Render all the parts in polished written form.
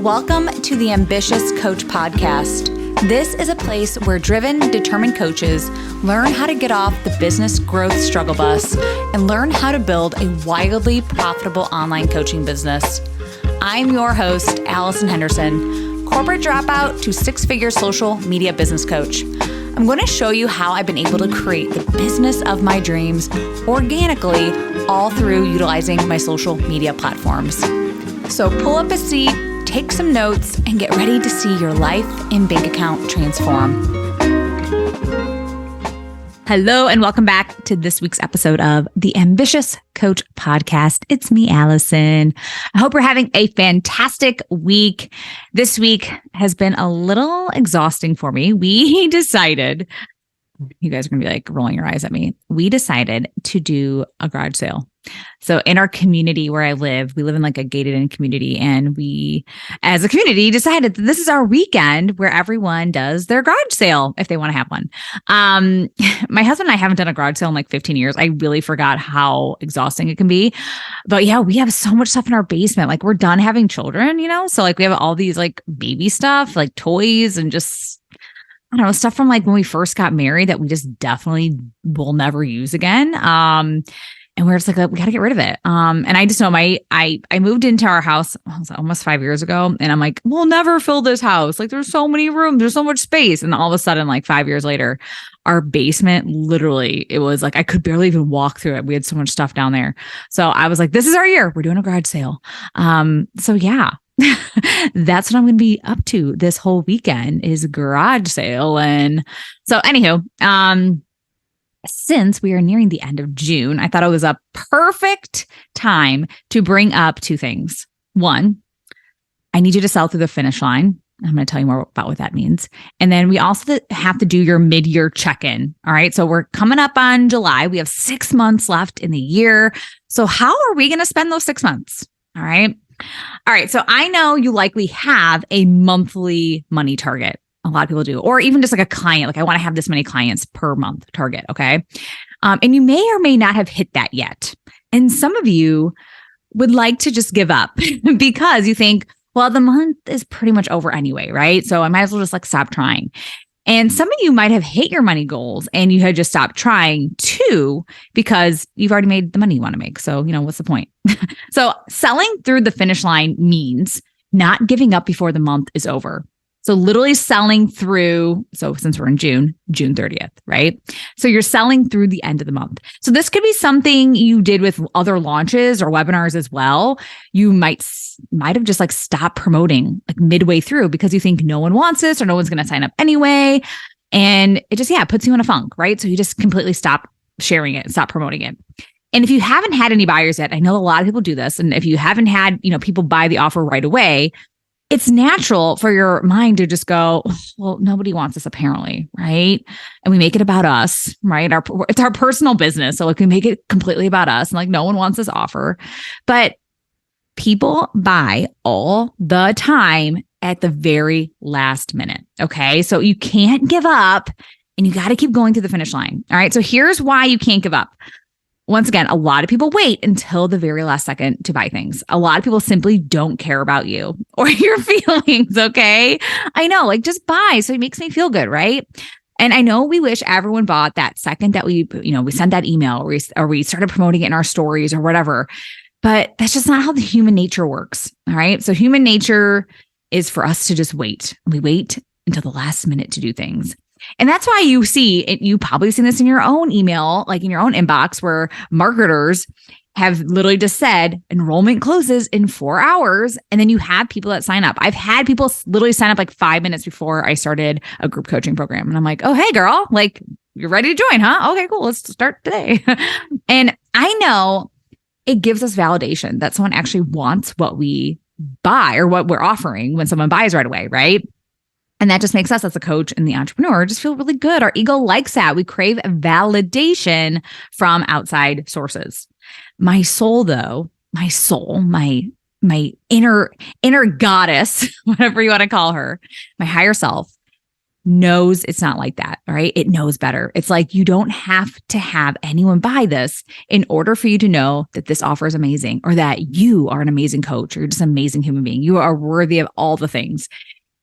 Welcome to the Ambitious Coach Podcast. This is a place where driven, determined coaches learn how to get off the business growth struggle bus and learn how to build a wildly profitable online coaching business. I'm your host, Allison Henderson, corporate dropout to six-figure social media business coach. I'm going to show you how I've been able to create the business of my dreams organically, all through utilizing my social media platforms. So pull up a seat, take some notes, and get ready to see your life and bank account transform. Hello, and welcome back to this week's episode of the Ambitious Coach Podcast. It's me, Allison. I hope you're having a fantastic week. This week has been a little exhausting for me. We decided, you guys are going to be like rolling your eyes at me. We decided to do a garage sale. So in our community where I live, we live in like a gated in community, and we as a community decided that this is our weekend where everyone does their garage sale if they want to have one. My husband and I haven't done a garage sale in like 15 years. I really forgot how exhausting it can be. But yeah, we have so much stuff in our basement. Like we're done having children, So like we have all these like baby stuff, like toys and just I don't know, stuff from like when we first got married that we just definitely will never use again. And we're just like, we got to get rid of it. And I just know I moved into our house almost 5 years ago, and I'm like, we'll never fill this house. Like there's so many rooms, there's so much space. And all of a sudden, like 5 years later, our basement, literally, it was like, I could barely even walk through it. We had so much stuff down there. So I was like, this is our year. We're doing a garage sale. So yeah. That's what I'm going to be up to this whole weekend is garage sale. And so anywho, since we are nearing the end of June, I thought it was a perfect time to bring up two things. One, I need you to sell through the finish line. I'm going to tell you more about what that means. And then we also have to do your mid-year check-in. All right. So we're coming up on July. We have 6 months left in the year. So how are we going to spend those 6 months? All right. All right. So I know you likely have a monthly money target. A lot of people do, or even just like a client. Like I want to have this many clients per month target. Okay. And you may or may not have hit that yet. And some of you would like to just give up because you think, well, the month is pretty much over anyway, right? So I might as well just like stop trying. And some of you might have hit your money goals and you had just stopped trying too, because you've already made the money you want to make. So, what's the point? So selling through the finish line means not giving up before the month is over. So literally selling through, so since we're in June 30th, right? So you're selling through the end of the month. So this could be something you did with other launches or webinars as well. You might have just like stopped promoting like midway through because you think no one wants this or no one's going to sign up anyway. And it just, puts you in a funk, right? So you just completely stop sharing it, stop promoting it. And if you haven't had any buyers yet, I know a lot of people do this. And if you haven't had, people buy the offer right away, it's natural for your mind to just go, well, nobody wants this apparently, right? And we make it about us, right? It's our personal business. So like we make it completely about us and like no one wants this offer. But people buy all the time at the very last minute, okay? So you can't give up and you got to keep going through the finish line, all right? So here's why you can't give up. Once again, a lot of people wait until the very last second to buy things. A lot of people simply don't care about you or your feelings, okay? I know, like just buy. So it makes me feel good, right? And I know we wish everyone bought that second that we sent that email or we started promoting it in our stories or whatever, but that's just not how the human nature works, all right? So human nature is for us to just wait. We wait until the last minute to do things. And that's why you see it. You probably seen this in your own email, like in your own inbox, where marketers have literally just said enrollment closes in 4 hours. And then you have people that sign up. I've had people literally sign up like 5 minutes before I started a group coaching program. And I'm like, oh, hey, girl, like you're ready to join, huh? Okay, cool. Let's start today. And I know it gives us validation that someone actually wants what we buy or what we're offering when someone buys right away, right? And that just makes us as a coach and the entrepreneur just feel really good. Our ego likes that. We crave validation from outside sources. My soul, though, my inner goddess, whatever you want to call her, my higher self, knows it's not like that. All right. It knows better. It's like, you don't have to have anyone buy this in order for you to know that this offer is amazing, or that you are an amazing coach, or you're just an amazing human being. You are worthy of all the things.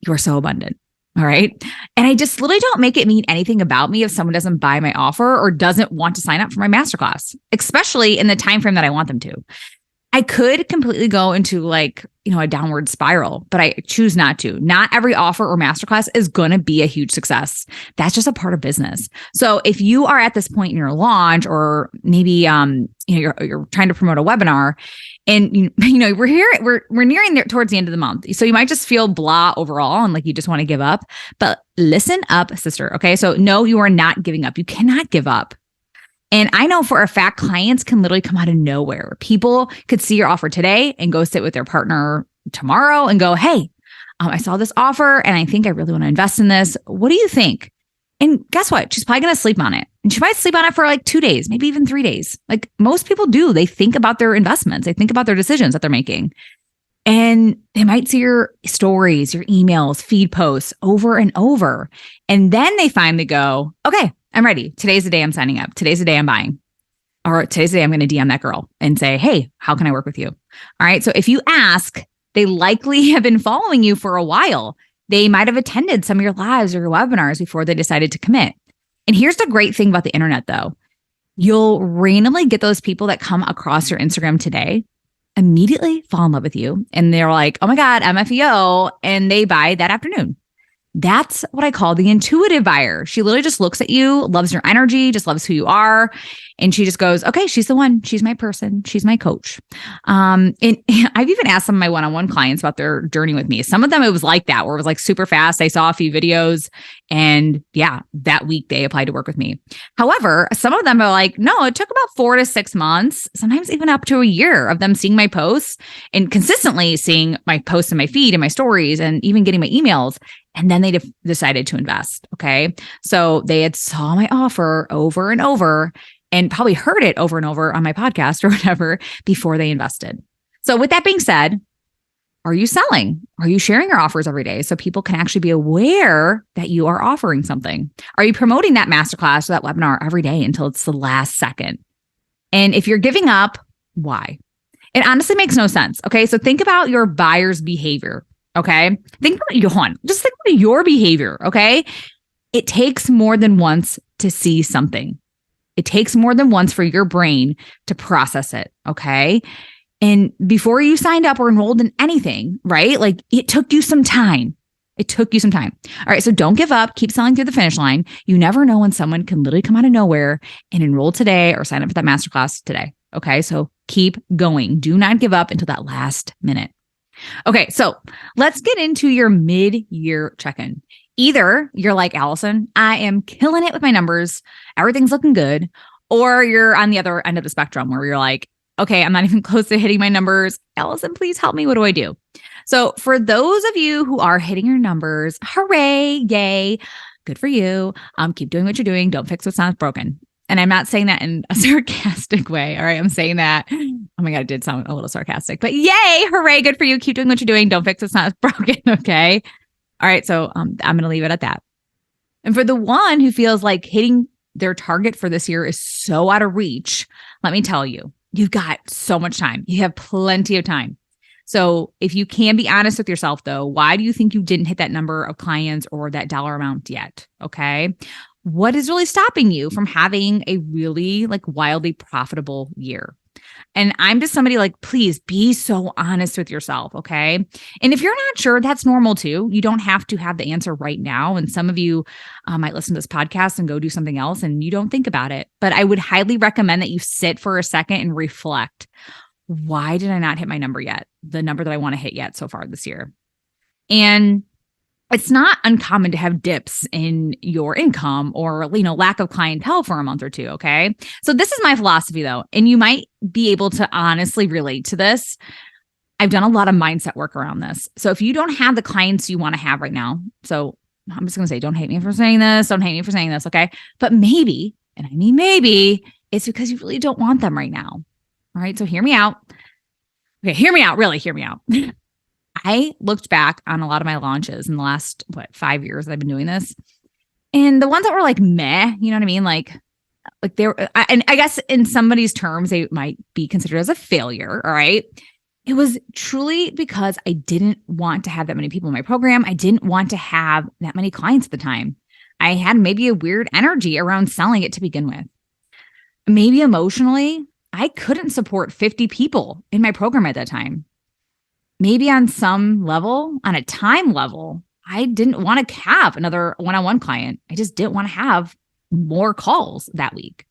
You are so abundant. All right. And I just literally don't make it mean anything about me if someone doesn't buy my offer or doesn't want to sign up for my masterclass, especially in the time frame that I want them to. I could completely go into like, a downward spiral, but I choose not to. Not every offer or masterclass is going to be a huge success. That's just a part of business. So if you are at this point in your launch, or maybe you're trying to promote a webinar, and we're nearing there towards the end of the month. So you might just feel blah overall and like you just want to give up. But listen up, sister. Okay. So no, you are not giving up. You cannot give up. And I know for a fact, clients can literally come out of nowhere. People could see your offer today and go sit with their partner tomorrow and go, hey, I saw this offer and I think I really want to invest in this. What do you think? And guess what? She's probably going to sleep on it. And she might sleep on it for like 2 days, maybe even 3 days. Like most people do. They think about their investments. They think about their decisions that they're making. And they might see your stories, your emails, feed posts over and over. And then they finally go, okay, I'm ready. Today's the day I'm signing up. Today's the day I'm buying. Or today's the day I'm going to DM that girl and say, hey, how can I work with you? All right. So if you ask, they likely have been following you for a while. They might have attended some of your lives or your webinars before they decided to commit. And here's the great thing about the internet, though. You'll randomly get those people that come across your Instagram today, immediately fall in love with you. And they're like, oh my God, MFEO. And they buy that afternoon. That's what I call the intuitive buyer. She literally just looks at you, loves your energy, just loves who you are. And she just goes, okay, she's the one. She's my person. She's my coach. And I've even asked some of my one-on-one clients about their journey with me. Some of them, it was like that, where it was like super fast. I saw a few videos and that week they applied to work with me. However, some of them are like, no, it took about 4 to 6 months, sometimes even up to a year of them seeing my posts and consistently seeing my posts in my feed and my stories and even getting my emails. And then they decided to invest. Okay. So they had saw my offer over and over and probably heard it over and over on my podcast or whatever before they invested. So with that being said, are you selling? Are you sharing your offers every day so people can actually be aware that you are offering something? Are you promoting that masterclass or that webinar every day until it's the last second? And if you're giving up, why? It honestly makes no sense. Okay. So think about your buyer's behavior. Okay. Think about just think about your behavior. Okay. It takes more than once to see something. It takes more than once for your brain to process it. Okay. And before you signed up or enrolled in anything, right? Like it took you some time. It took you some time. All right. So don't give up. Keep selling through the finish line. You never know when someone can literally come out of nowhere and enroll today or sign up for that masterclass today. Okay. So keep going. Do not give up until that last minute. Okay, so let's get into your mid-year check-in. Either you're like, Allison, I am killing it with my numbers. Everything's looking good. Or you're on the other end of the spectrum where you're like, okay, I'm not even close to hitting my numbers. Allison, please help me. What do I do? So for those of you who are hitting your numbers, hooray, yay, good for you. Keep doing what you're doing. Don't fix what's not broken. And I'm not saying that in a sarcastic way. All right. I'm saying that. Oh my God, it did sound a little sarcastic, but yay, hooray, good for you. Keep doing what you're doing. Don't fix what's not broken. Okay. All right. So I'm going to leave it at that. And for the one who feels like hitting their target for this year is so out of reach, let me tell you, you've got so much time. You have plenty of time. So if you can be honest with yourself, though, why do you think you didn't hit that number of clients or that dollar amount yet? Okay. What is really stopping you from having a really wildly profitable year? And I'm just somebody please be so honest with yourself. Okay. And if you're not sure, that's normal too. You don't have to have the answer right now. And some of you might listen to this podcast and go do something else and you don't think about it. But I would highly recommend that you sit for a second and reflect. Why did I not hit my number yet? The number that I want to hit yet so far this year. And it's not uncommon to have dips in your income or, lack of clientele for a month or two. Okay. So this is my philosophy though, and you might be able to honestly relate to this. I've done a lot of mindset work around this. So if you don't have the clients you want to have right now, so I'm just going to say, don't hate me for saying this. Don't hate me for saying this. Okay. But maybe, and I mean, maybe it's because you really don't want them right now. All right. So hear me out. Okay. Hear me out. Really hear me out. I looked back on a lot of my launches in the last, 5 years that I've been doing this. And the ones that were like, meh, you know what I mean? Like they were, and I guess in somebody's terms, they might be considered as a failure. All right. It was truly because I didn't want to have that many people in my program. I didn't want to have that many clients at the time. I had maybe a weird energy around selling it to begin with. Maybe emotionally, I couldn't support 50 people in my program at that time. Maybe on some level, on a time level, I didn't want to have another one-on-one client. I just didn't want to have more calls that week.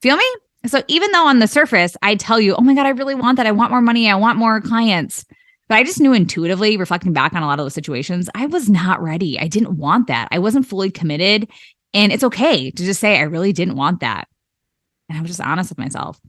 Feel me? So even though on the surface, I tell you, oh my God, I really want that. I want more money. I want more clients. But I just knew intuitively, reflecting back on a lot of those situations, I was not ready. I didn't want that. I wasn't fully committed. And it's okay to just say, I really didn't want that. And I was just honest with myself.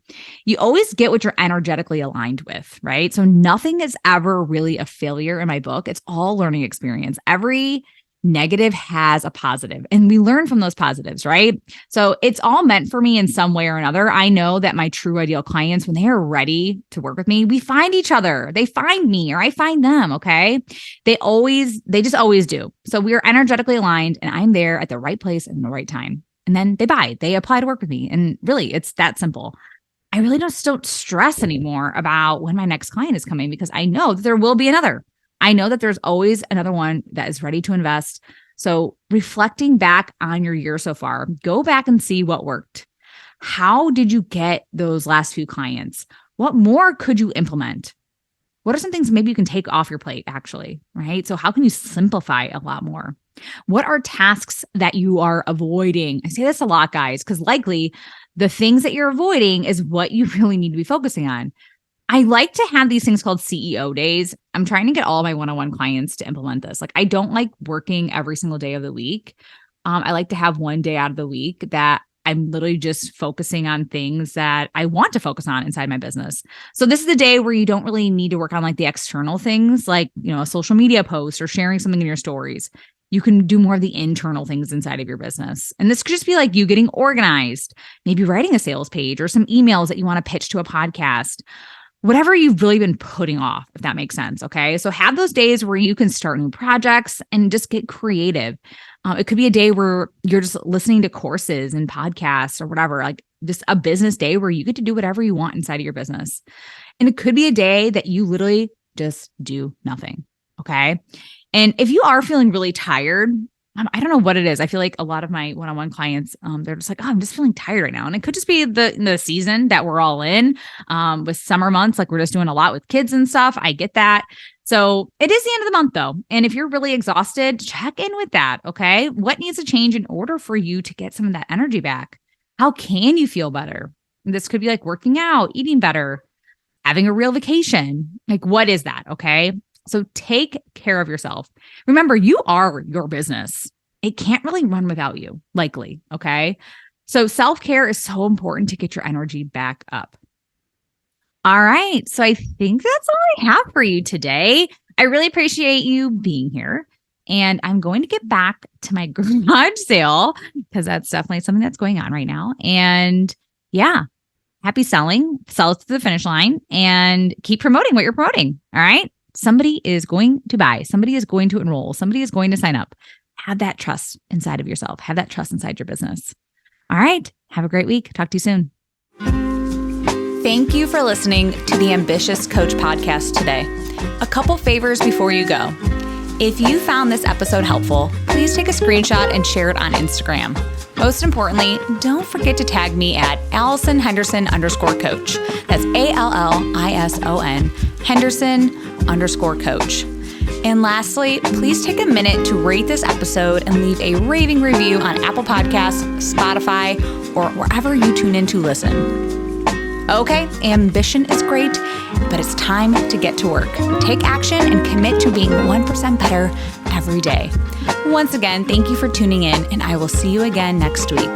You always get what you're energetically aligned with, right? So nothing is ever really a failure in my book. It's all learning experience. Every negative has a positive, and we learn from those positives, right? So it's all meant for me in some way or another. I know that my true ideal clients, when they are ready to work with me, we find each other. They find me or I find them, okay? They just always do. So we are energetically aligned, and I'm there at the right place and the right time. And then they apply to work with me. And really, it's that simple. I really don't stress anymore about when my next client is coming, because I know that there will be another. I know that there's always another one that is ready to invest. So reflecting back on your year so far, go back and see what worked. How did you get those last few clients? What more could you implement? What are some things maybe you can take off your plate, actually, right? So how can you simplify a lot more? What are tasks that you are avoiding? I say this a lot, guys, because likely the things that you're avoiding is what you really need to be focusing on. I like to have these things called CEO days. I'm trying to get all of my one-on-one clients to implement this. Like, I don't like working every single day of the week. I like to have one day out of the week that I'm literally just focusing on things that I want to focus on inside my business. So this is the day where you don't really need to work on like the external things, like, a social media post or sharing something in your stories. You can do more of the internal things inside of your business. And this could just be like you getting organized, maybe writing a sales page or some emails that you want to pitch to a podcast, whatever you've really been putting off, if that makes sense. Okay. So have those days where you can start new projects and just get creative. It could be a day where you're just listening to courses and podcasts or whatever, like just a business day where you get to do whatever you want inside of your business. And it could be a day that you literally just do nothing. Okay. And if you are feeling really tired, I don't know what it is. I feel like a lot of my one-on-one clients, they're just like, oh, I'm just feeling tired right now. And it could just be the season that we're all in with summer months. Like, we're just doing a lot with kids and stuff. I get that. So it is the end of the month though. And if you're really exhausted, check in with that. Okay. What needs to change in order for you to get some of that energy back? How can you feel better? This could be like working out, eating better, having a real vacation. Like, what is that? Okay. So take care of yourself. Remember, you are your business. It can't really run without you, likely. Okay. So self-care is so important to get your energy back up. All right. So I think that's all I have for you today. I really appreciate you being here. And I'm going to get back to my garage sale because that's definitely something that's going on right now. And yeah, happy selling, sell it to the finish line, and keep promoting what you're promoting. All right. Somebody is going to buy, somebody is going to enroll, somebody is going to sign up. Have that trust inside of yourself. Have that trust inside your business. All right. Have a great week. Talk to you soon. Thank you for listening to the Ambitious Coach podcast today. A couple favors before you go. If you found this episode helpful, please take a screenshot and share it on Instagram. Most importantly, don't forget to tag me at Allison Henderson _coach. That's ALLISON Henderson_coach. And lastly, please take a minute to rate this episode and leave a raving review on Apple Podcasts, Spotify, or wherever you tune in to listen. Okay, ambition is great, but it's time to get to work. Take action and commit to being 1% better every day. Once again, thank you for tuning in, and I will see you again next week.